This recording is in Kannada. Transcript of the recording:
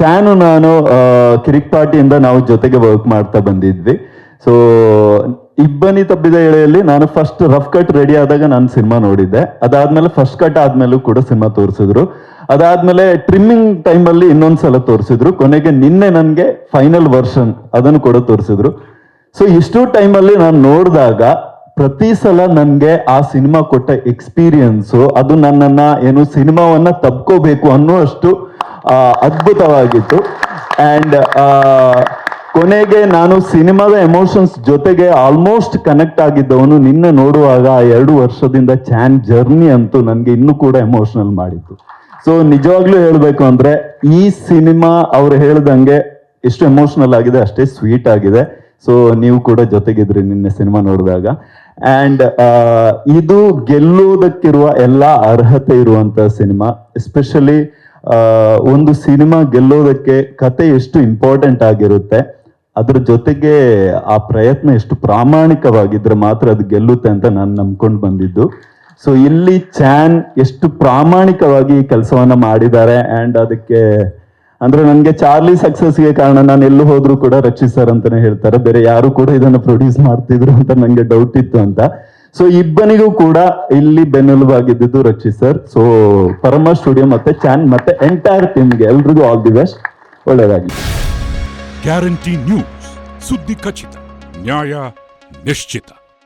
ಚಾನು ನಾನು ಕಿರಿಕ್ ಪಾರ್ಟಿಯಿಂದ ನಾವು ಜೊತೆಗೆ ವರ್ಕ್ ಮಾಡ್ತಾ ಬಂದಿದ್ವಿ. ಸೊ ಇಬ್ಬನಿ ತಬ್ಬಿದ ಎಳೆಯಲ್ಲಿ ನಾನು ಫಸ್ಟ್ ರಫ್ ಕಟ್ ರೆಡಿ ಆದಾಗ ನಾನು ಸಿನಿಮಾ ನೋಡಿದ್ದೆ. ಅದಾದ್ಮೇಲೆ ಫಸ್ಟ್ ಕಟ್ ಆದ್ಮೇಲೂ ಕೂಡ ಸಿನಿಮಾ ತೋರಿಸಿದ್ರು. ಅದಾದ್ಮೇಲೆ ಟ್ರಿಮ್ಮಿಂಗ್ ಟೈಮಲ್ಲಿ ಇನ್ನೊಂದ್ಸಲ ತೋರಿಸಿದ್ರು. ಕೊನೆಗೆ ನಿನ್ನೆ ನನಗೆ ಫೈನಲ್ ವರ್ಷನ್ ಅದನ್ನು ಕೂಡ ತೋರಿಸಿದ್ರು. ಸೊ ಇಷ್ಟು ಟೈಮಲ್ಲಿ ನಾನು ನೋಡಿದಾಗ ಪ್ರತಿ ಸಲ ನನಗೆ ಆ ಸಿನಿಮಾ ಕೊಟ್ಟ ಎಕ್ಸ್ಪೀರಿಯನ್ಸು ಅದು ನನ್ನನ್ನ ಏನು ಸಿನಿಮಾವನ್ನ ತಬ್ಕೋಬೇಕು ಅನ್ನೋ ಅಷ್ಟು ಅದ್ಭುತವಾಗಿತ್ತು. ಅಂಡ್ ಕೊನೆಗೆ ನಾನು ಸಿನಿಮಾದ ಎಮೋಷನ್ಸ್ ಜೊತೆಗೆ ಆಲ್ಮೋಸ್ಟ್ ಕನೆಕ್ಟ್ ಆಗಿದ್ದವನು ನಿನ್ನೆ ನೋಡುವಾಗ ಆ 2 ವರ್ಷದಿಂದ ಚಾನ್ ಜರ್ನಿ ಅಂತೂ ನನಗೆ ಇನ್ನೂ ಕೂಡ ಎಮೋಷನಲ್ ಮಾಡಿತ್ತು. ಸೊ ನಿಜವಾಗ್ಲೂ ಹೇಳ್ಬೇಕು ಅಂದ್ರೆ ಈ ಸಿನಿಮಾ ಅವ್ರು ಹೇಳ್ದಂಗೆ ಎಷ್ಟು ಎಮೋಷನಲ್ ಆಗಿದೆ ಅಷ್ಟೇ ಸ್ವೀಟ್ ಆಗಿದೆ. ಸೊ ನೀವು ಕೂಡ ಜೊತೆಗಿದ್ರಿ ನಿನ್ನೆ ಸಿನಿಮಾ ನೋಡಿದಾಗ. ಅಂಡ್ ಇದು ಗೆಲ್ಲುವುದಕ್ಕಿರುವ ಎಲ್ಲ ಅರ್ಹತೆ ಇರುವಂತ ಸಿನಿಮಾ. ಎಸ್ಪೆಷಲಿ ಒಂದು ಸಿನಿಮಾ ಗೆಲ್ಲೋದಕ್ಕೆ ಕತೆ ಎಷ್ಟು ಇಂಪಾರ್ಟೆಂಟ್ ಆಗಿರುತ್ತೆ, ಅದ್ರ ಜೊತೆಗೆ ಆ ಪ್ರಯತ್ನ ಎಷ್ಟು ಪ್ರಾಮಾಣಿಕವಾಗಿದ್ರೆ ಮಾತ್ರ ಅದು ಗೆಲ್ಲುತ್ತೆ ಅಂತ ನಾನು ನಂಬ್ಕೊಂಡು ಬಂದಿದ್ದು. ಸೊ ಇಲ್ಲಿ ಚಾನ್ ಎಷ್ಟು ಪ್ರಾಮಾಣಿಕವಾಗಿ ಈ ಕೆಲಸವನ್ನ ಮಾಡಿದ್ದಾರೆ. ಅಂಡ್ ಅದಕ್ಕೆ ಅಂದ್ರೆ ನನಗೆ ಚಾರ್ಲಿ ಸಕ್ಸಸ್ಗೆ ಕಾರಣ ನಾನು ಎಲ್ಲೂ ಹೋದ್ರು ಕೂಡ ರಕ್ಷಿತ್ ಸರ್ ಅಂತಾನೆ ಹೇಳ್ತಾರೆ, ಬೇರೆ ಯಾರು ಕೂಡ ಇದನ್ನ ಪ್ರೊಡ್ಯೂಸ್ ಮಾಡ್ತಿದ್ರು ಅಂತ ನಂಗೆ ಡೌಟ್ ಇತ್ತು ಅಂತ. ಸೊ ಇಬ್ಬನಿಗೂ ಕೂಡ ಇಲ್ಲಿ ಬೆನ್ನೆಲುಬಾಗಿದ್ದು ರಕ್ಷಿತ್ ಸರ್. ಸೊ ಪರಮ ಸ್ಟುಡಿಯೋ ಮತ್ತೆ ಚಾನ್ ಮತ್ತೆ ಎಂಟೈರ್ ಟೀಮ್ಗೆ ಎಲ್ರಿಗೂ ಆಲ್ ದಿ ಬೆಸ್ಟ್, ಒಳ್ಳೆಯದಾಗಿ. ಗ್ಯಾರಂಟಿ ನ್ಯೂಸ್, ಸುದ್ದಿ ಖಚಿತ, ನ್ಯಾಯ ನಿಶ್ಚಿತ.